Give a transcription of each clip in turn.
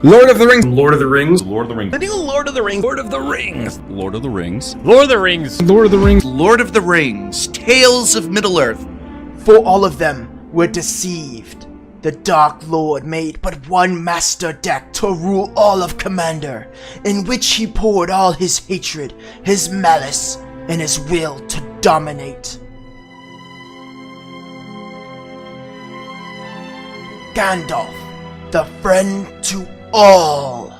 Lord of the Rings. Lord of the Rings. Lord of the Rings. The new Lord of the Rings. Lord of the Rings. Lord of the Rings. Lord of the Rings. Lord of the Rings. Lord of the Rings. Tales of Middle-earth. For all of them were deceived. The Dark Lord made but one master deck to rule all of Commander, in which he poured all his hatred, his malice, and his will to dominate. Gandalf, the friend to all.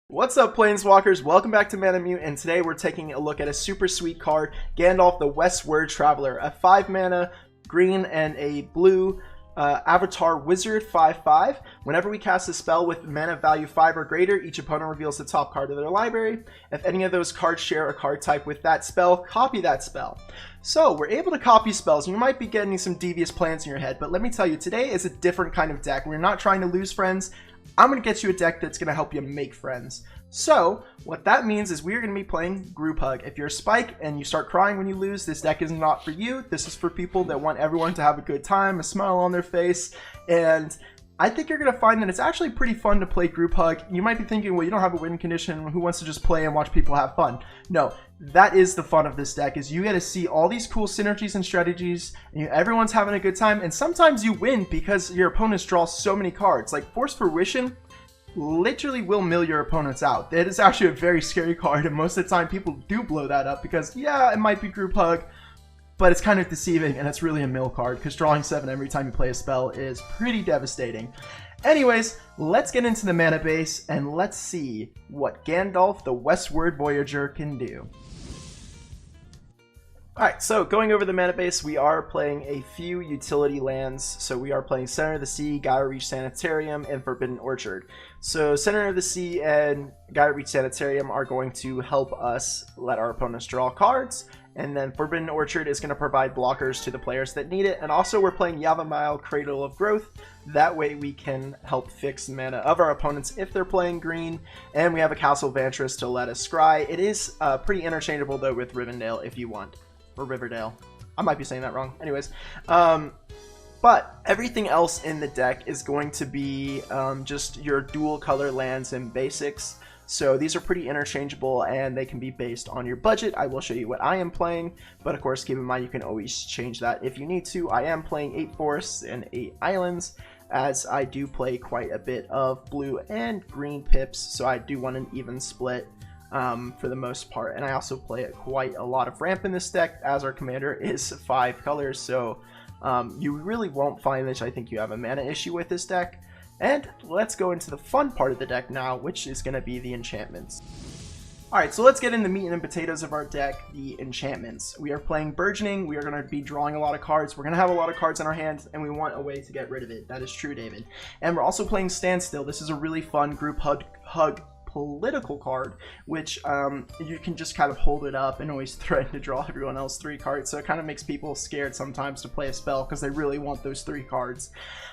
What's up, Planeswalkers? Welcome back to Mana Moot, and today we're taking a look at a super sweet card, Gandalf the Westward Traveler, a 5-mana green and a blue Avatar Wizard 5/5. Whenever we cast a spell with mana value 5 or greater, each opponent reveals the top card of their library. If any of those cards share a card type with that spell, copy that spell. So we're able to copy spells, and you might be getting some devious plans in your head, but let me tell you, today is a different kind of deck. We're not trying to lose friends. I'm going to get you a deck that's going to help you make friends. So what that means is we're going to be playing Group Hug. If you're a Spike and you start crying when you lose, this deck is not for you. This is for people that want everyone to have a good time, a smile on their face, and I think you're going to find that it's actually pretty fun to play Group Hug. You might be thinking, well, you don't have a win condition. Who wants to just play and watch people have fun? No, that is the fun of this deck, is you get to see all these cool synergies and strategies, and everyone's having a good time, and sometimes you win because your opponents draw so many cards. Like Force Fruition literally will mill your opponents out. It is actually a very scary card, and most of the time people do blow that up because, yeah, it might be Group Hug, but it's kind of deceiving, and it's really a mill card because drawing 7 every time you play a spell is pretty devastating. Anyways, let's get into the mana base, and let's see what Gandalf the Westward Voyager can do. Alright, so going over the mana base, we are playing a few utility lands. So we are playing Center of the Sea, Gaia Reach Sanitarium, and Forbidden Orchard. So Center of the Sea and Gaia Reach Sanitarium are going to help us let our opponents draw cards, and then Forbidden Orchard is going to provide blockers to the players that need it. And also we're playing Yavimaya, Cradle of Growth. That way we can help fix mana of our opponents if they're playing green. And we have a Castle Vantress to let us scry. It is pretty interchangeable though with Rivendell if you want. Or Riverdale. I might be saying that wrong. Anyways, but everything else in the deck is going to be just your dual color lands and basics. So these are pretty interchangeable, and they can be based on your budget. I will show you what I am playing, but of course keep in mind you can always change that if you need to. I am playing 8 forests and 8 islands, as I do play quite a bit of blue and green pips, so I do want an even split for the most part. And I also play quite a lot of ramp in this deck, as our commander is 5 colors, so you really won't find that I think you have a mana issue with this deck. And let's go into the fun part of the deck now, which is going to be the enchantments. Alright, so let's get into the meat and potatoes of our deck, the enchantments. We are playing Burgeoning. We are going to be drawing a lot of cards. We're going to have a lot of cards in our hands, and we want a way to get rid of it. That is true, David. And we're also playing Standstill. This is a really fun group hug political card, which you can just kind of hold it up and always threaten to draw everyone else 3 cards, so it kind of makes people scared sometimes to play a spell because they really want those 3 cards.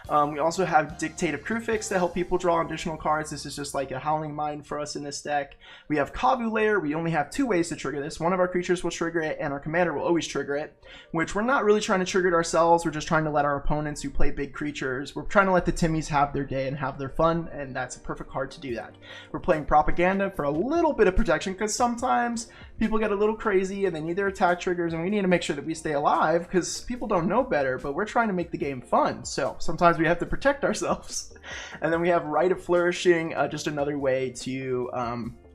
We also have Dictate of Crufix to help people draw additional cards. This is just like a Howling Mind for us in this deck. We have Kavu Lair. We only have 2 ways to trigger this. One of our creatures will trigger it, and our commander will always trigger it, which we're not really trying to trigger it ourselves. We're just trying to let our opponents who play big creatures, we're trying to let the Timmies have their day and have their fun, and that's a perfect card to do that. We're playing Propaganda for a little bit of protection, because sometimes people get a little crazy and they need their attack triggers, and we need to make sure that we stay alive because people don't know better, but we're trying to make the game fun, so sometimes we have to protect ourselves. And then we have Rite of Flourishing, just another way to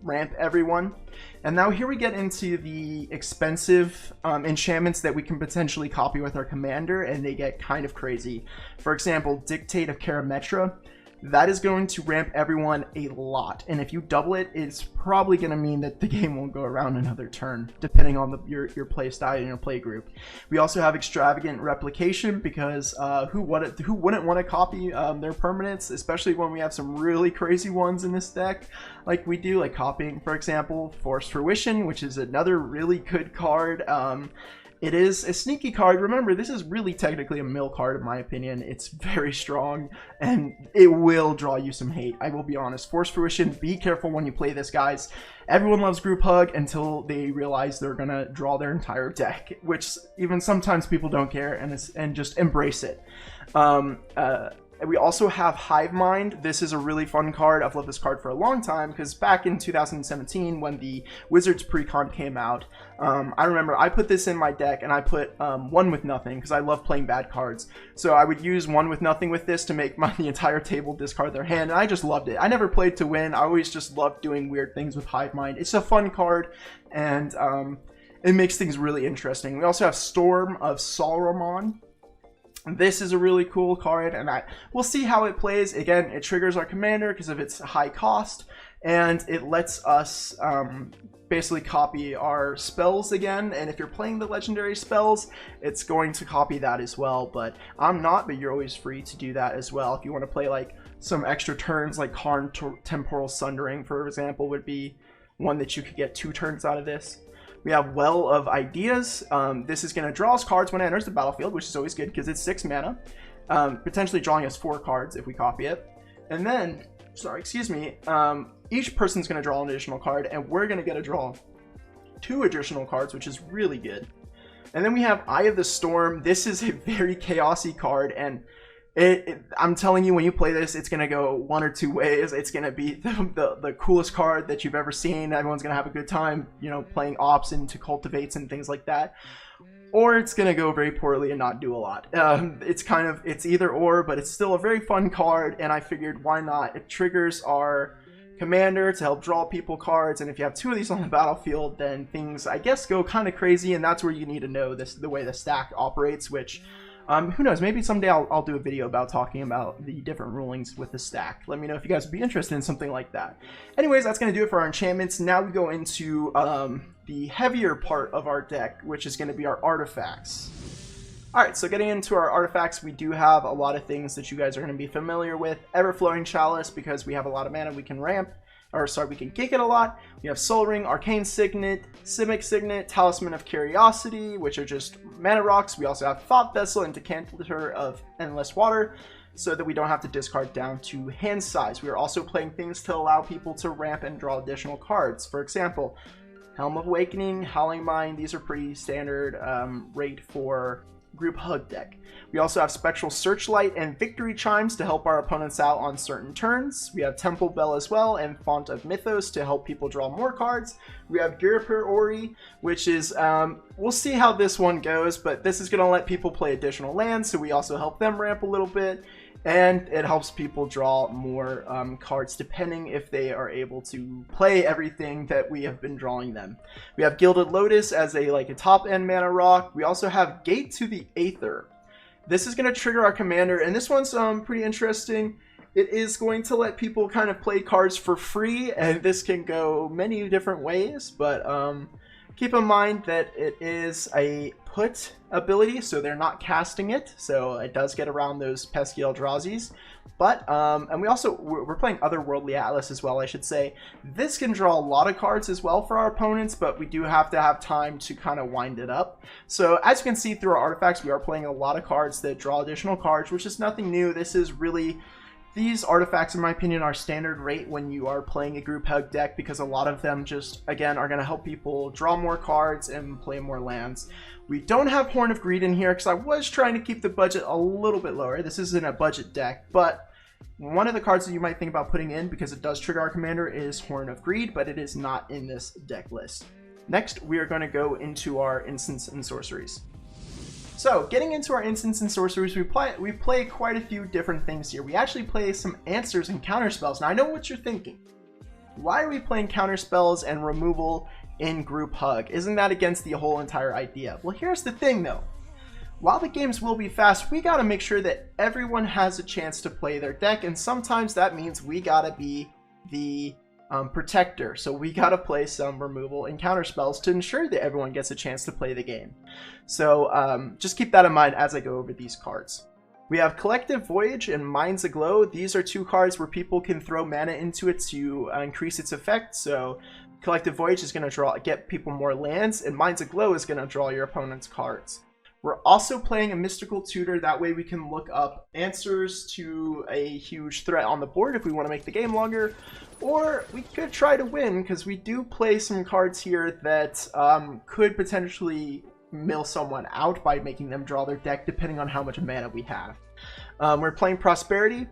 ramp everyone. And now here we get into the expensive enchantments that we can potentially copy with our commander, and they get kind of crazy. For example, Dictate of Karametra. That is going to ramp everyone a lot, and if you double it, it's probably going to mean that the game won't go around another turn, depending on your play style and your play group. We also have Extravagant Replication, because who wouldn't want to copy their permanents, especially when we have some really crazy ones in this deck, like we do, like copying, for example, Force Fruition, which is another really good card. It is a sneaky card. Remember, this is really technically a mill card in my opinion. It's very strong, and it will draw you some hate. I will be honest. Force Fruition, be careful when you play this, guys. Everyone loves Group Hug until they realize they're gonna draw their entire deck, which even sometimes people don't care, and just embrace it. And we also have Hive Mind. This is a really fun card. I've loved this card for a long time because back in 2017 when the Wizards Precon came out, I remember I put this in my deck and I put One With Nothing because I love playing bad cards. So I would use One With Nothing with this to make the entire table discard their hand, and I just loved it. I never played to win. I always just loved doing weird things with Hive Mind. It's a fun card, and it makes things really interesting. We also have Storm of Saruman. This is a really cool card, and we'll see how it plays. Again, it triggers our commander because of its high cost, and it lets us basically copy our spells again. And if you're playing the legendary spells, it's going to copy that as well. But I'm not, but you're always free to do that as well. If you want to play like some extra turns, like Karn Temporal Sundering, for example, would be one that you could get 2 turns out of this. We have Well of Ideas. This is going to draw us cards when it enters the battlefield, which is always good because it's 6 mana. Potentially drawing us 4 cards if we copy it. And then, each person's going to draw an additional card, and we're going to get to draw 2 additional cards, which is really good. And then we have Eye of the Storm. This is a very chaosy card, and I'm telling you, when you play this, it's going to go one or two ways. It's going to be the coolest card that you've ever seen. Everyone's going to have a good time, you know, playing ops into cultivates and things like that. Or it's going to go very poorly and not do a lot. It's either or, but it's still a very fun card, and I figured why not? It triggers our commander to help draw people cards, and if you have 2 of these on the battlefield, then things, I guess, go kind of crazy, and that's where you need to know the way the stack operates, which... who knows, maybe someday I'll do a video about talking about the different rulings with the stack. Let me know if you guys would be interested in something like that. Anyways, that's going to do it for our enchantments. Now we go into the heavier part of our deck, which is going to be our artifacts. Alright, so getting into our artifacts, we do have a lot of things that you guys are going to be familiar with. Everflowing Chalice, because we have a lot of mana we can ramp. We can kick it a lot. We have Soul Ring, Arcane Signet, Simic Signet, Talisman of Curiosity, which are just mana rocks. We also have Thought Vessel and Decanter of Endless Water, so that we don't have to discard down to hand size. We are also playing things to allow people to ramp and draw additional cards. For example, Helm of Awakening, Howling Mine, these are pretty standard rate for Group Hug deck. We also have Spectral Searchlight and Victory Chimes to help our opponents out on certain turns. We have Temple Bell as well, and Font of Mythos to help people draw more cards. We have Girapir Ori, which is, we'll see how this one goes, but this is going to let people play additional lands, so we also help them ramp a little bit. And it helps people draw more cards depending if they are able to play everything that we have been drawing them. We have Gilded Lotus as a top end mana rock. We also have Gate to the Aether. This is going to trigger our commander, and this one's pretty interesting. It is going to let people kind of play cards for free, and this can go many different ways, but keep in mind that it is a put ability, so they're not casting it, so it does get around those pesky Eldrazi's. But, and we're playing Otherworldly Atlas as well, I should say. This can draw a lot of cards as well for our opponents, but we do have to have time to kind of wind it up. So, as you can see through our artifacts, we are playing a lot of cards that draw additional cards, which is nothing new. This is really... These artifacts, in my opinion, are standard rate when you are playing a group hug deck, because a lot of them just, again, are going to help people draw more cards and play more lands. We don't have Horn of Greed in here because I was trying to keep the budget a little bit lower. This isn't a budget deck, but one of the cards that you might think about putting in, because it does trigger our commander, is Horn of Greed, but it is not in this deck list. Next, we are going to go into our instants and sorceries. So, getting into our instants and sorceries, we play quite a few different things here. We actually play some answers and counter spells. Now, I know what you're thinking. Why are we playing counter spells and removal in group hug? Isn't that against the whole entire idea? Well, here's the thing, though. While the games will be fast, we gotta make sure that everyone has a chance to play their deck, and sometimes that means we gotta be the protector. So we gotta play some removal and counter spells to ensure that everyone gets a chance to play the game. So just keep that in mind as I go over these cards. We have Collective Voyage and Minds Aglow. These are 2 cards where people can throw mana into it to increase its effect. So Collective Voyage is going to get people more lands, and Minds Aglow is going to draw your opponent's cards. We're also playing a Mystical Tutor. That way we can look up answers to a huge threat on the board if we want to make the game longer. Or we could try to win, because we do play some cards here that could potentially mill someone out by making them draw their deck, depending on how much mana we have. We're playing Prosperity.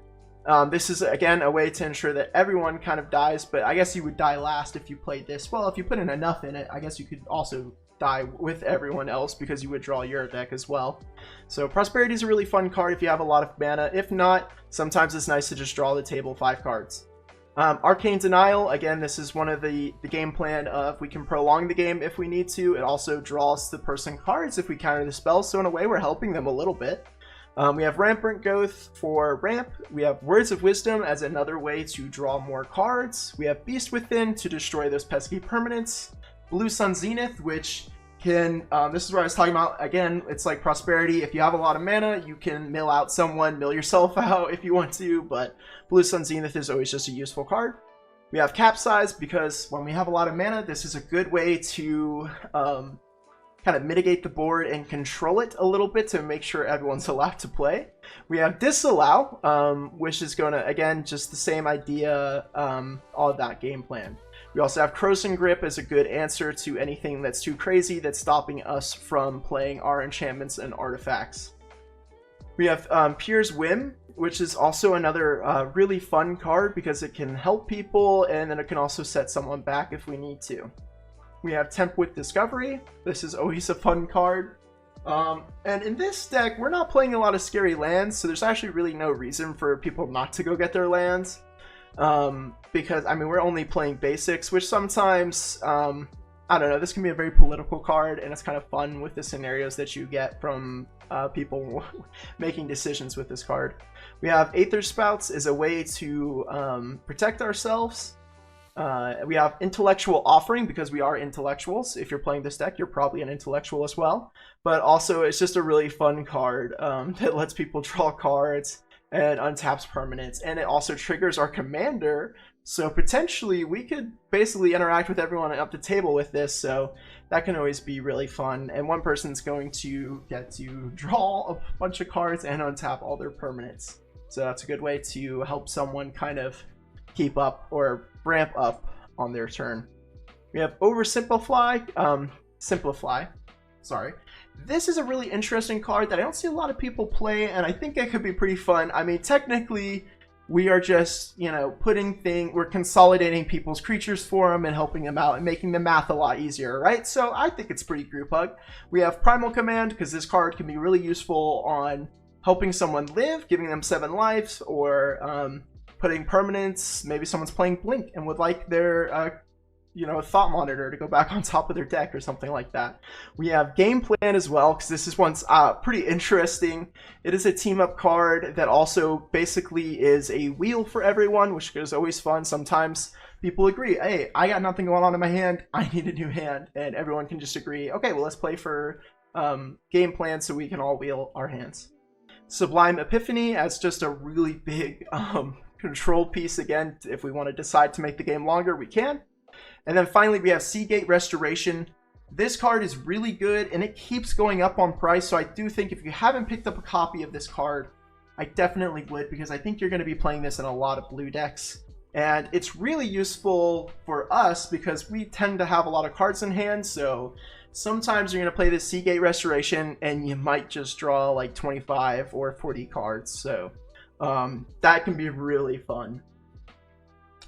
This is, again, a way to ensure that everyone kind of dies, but I guess you would die last if you played this. Well, if you put in enough in it, I guess you could also die with everyone else because you would draw your deck as well. So Prosperity is a really fun card if you have a lot of mana. If not, sometimes it's nice to just draw the table 5 cards. Arcane Denial, again, this is one of the game plan of we can prolong the game if we need to. It also draws the person cards if we counter the spell, so in a way we're helping them a little bit. We have Rampant Growth for ramp. We have Words of Wisdom as another way to draw more cards. We have Beast Within to destroy those pesky permanents. Blue Sun Zenith, which can, this is what I was talking about, again, it's like Prosperity. If you have a lot of mana, you can mill out someone, mill yourself out if you want to, but Blue Sun Zenith is always just a useful card. We have Capsize, because when we have a lot of mana, this is a good way to kind of mitigate the board and control it a little bit to make sure everyone's allowed to play. We have Disallow, which is going to, again, just the same idea, all of that game plan. We also have Croson Grip as a good answer to anything that's too crazy that's stopping us from playing our enchantments and artifacts. We have Pier's Whim, which is also another really fun card because it can help people and then it can also set someone back if we need to. We have Tempt with Discovery. This is always a fun card. And in this deck, we're not playing a lot of scary lands, so there's actually really no reason for people not to go get their lands. Because, I mean, we're only playing basics, which sometimes, I don't know, this can be a very political card, and it's kind of fun with the scenarios that you get from people making decisions with this card. We have Aether Spouts as a way to protect ourselves. We have Intellectual Offering, because we are intellectuals. If you're playing this deck, you're probably an intellectual as well. But also, it's just a really fun card that lets people draw cards and untaps permanents, and it also triggers our commander, so potentially we could basically interact with everyone up the table with this, so that can always be really fun. And one person's going to get to draw a bunch of cards and untap all their permanents, so that's a good way to help someone kind of keep up or ramp up on their turn. We have Oversimplify, sorry. This is a really interesting card that I don't see a lot of people play, and I think it could be pretty fun. I mean, technically, we are just, you know, we're consolidating people's creatures for them and helping them out and making the math a lot easier, right? So I think it's pretty group hug. We have Primal Command, because this card can be really useful on helping someone live, giving them 7 lives, or putting permanents. Maybe someone's playing Blink and would like their Thought Monitor to go back on top of their deck or something like that. We have Game Plan as well, because this is one's pretty interesting. It is a team up card that also basically is a wheel for everyone, which is always fun. Sometimes people agree, hey, I got nothing going on in my hand, I need a new hand, and everyone can just agree, okay, well, let's play for Game Plan so we can all wheel our hands. Sublime Epiphany as just a really big control piece. Again, if we want to decide to make the game longer, we can. And then finally, we have Seagate Restoration. This card is really good, and it keeps going up on price, so I do think if you haven't picked up a copy of this card, I definitely would, because I think you're going to be playing this in a lot of blue decks. And it's really useful for us because we tend to have a lot of cards in hand, so sometimes you're going to play this Seagate Restoration, and you might just draw like 25 or 40 cards, so that can be really fun.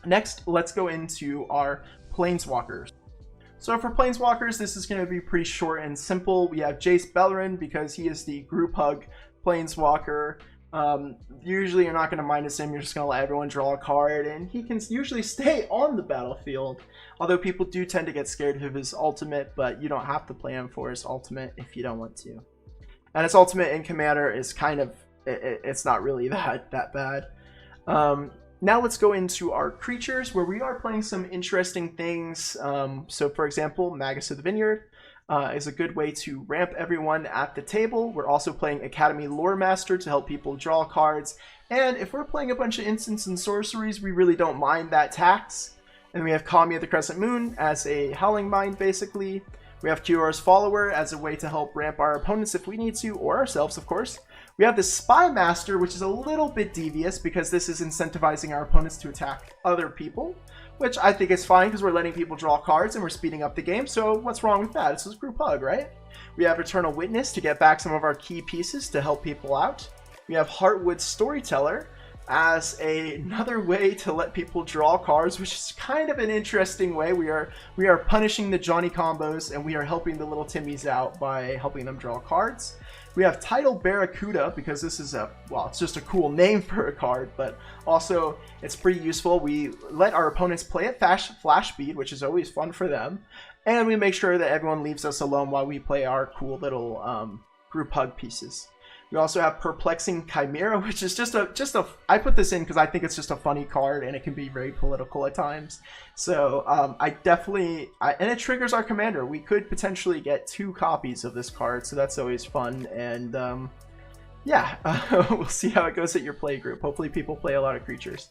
Next, let's go into our Planeswalkers. So for Planeswalkers, this is going to be pretty short and simple. We have Jace Beleren because he is the group hug Planeswalker. Usually you're not going to minus him, you're just going to let everyone draw a card, and he can usually stay on the battlefield. Although people do tend to get scared of his ultimate, but you don't have to play him for his ultimate if you don't want to. And his ultimate in Commander is kind of, it's not really that bad. Now let's go into our creatures, where we are playing some interesting things. So for example, Magus of the Vineyard is a good way to ramp everyone at the table. We're also playing Academy Lore Master to help people draw cards. And if we're playing a bunch of instants and sorceries, we really don't mind that tax. And we have Kami of the Crescent Moon as a Howling Mind, basically. We have Kior's Follower as a way to help ramp our opponents if we need to, or ourselves, of course. We have the Spy Master, which is a little bit devious because this is incentivizing our opponents to attack other people, which I think is fine because we're letting people draw cards and we're speeding up the game, so what's wrong with that? It's just group hug, right? We have Eternal Witness to get back some of our key pieces to help people out. We have Heartwood Storyteller as another way to let people draw cards, which is kind of an interesting way. We are punishing the Johnny combos, and we are helping the little Timmies out by helping them draw cards. We have Tidal Barracuda, because this is it's just a cool name for a card, but also it's pretty useful. We let our opponents play at flash speed, which is always fun for them, and we make sure that everyone leaves us alone while we play our cool little group hug pieces. We also have Perplexing Chimera, which is just a I put this in because I think it's just a funny card, and it can be very political at times. So and it triggers our commander. We could potentially get 2 copies of this card, so that's always fun. And we'll see how it goes at your play group. Hopefully people play a lot of creatures.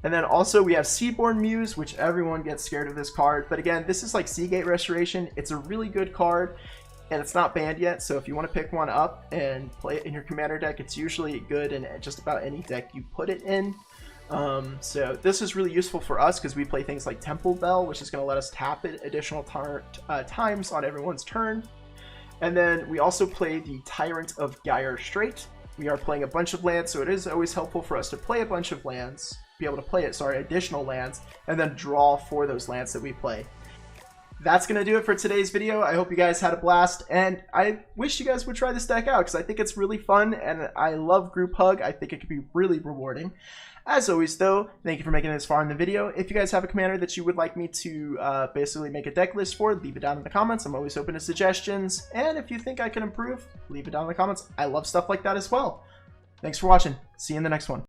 And then also we have Seaborn Muse, which everyone gets scared of this card. But again, this is like Seagate Restoration. It's a really good card, and it's not banned yet, so if you want to pick one up and play it in your commander deck, it's usually good in just about any deck you put it in. So this is really useful for us because we play things like Temple Bell, which is going to let us tap it additional times on everyone's turn. And then we also play the Tyrant of Gyre Strait. We are playing a bunch of lands, so it is always helpful for us to play a bunch of lands, be able to play additional lands, and then draw for those lands that we play. That's going to do it for today's video. I hope you guys had a blast, and I wish you guys would try this deck out because I think it's really fun, and I love Group Hug. I think it could be really rewarding. As always, though, thank you for making it this far in the video. If you guys have a commander that you would like me to basically make a deck list for, leave it down in the comments. I'm always open to suggestions, and if you think I can improve, leave it down in the comments. I love stuff like that as well. Thanks for watching. See you in the next one.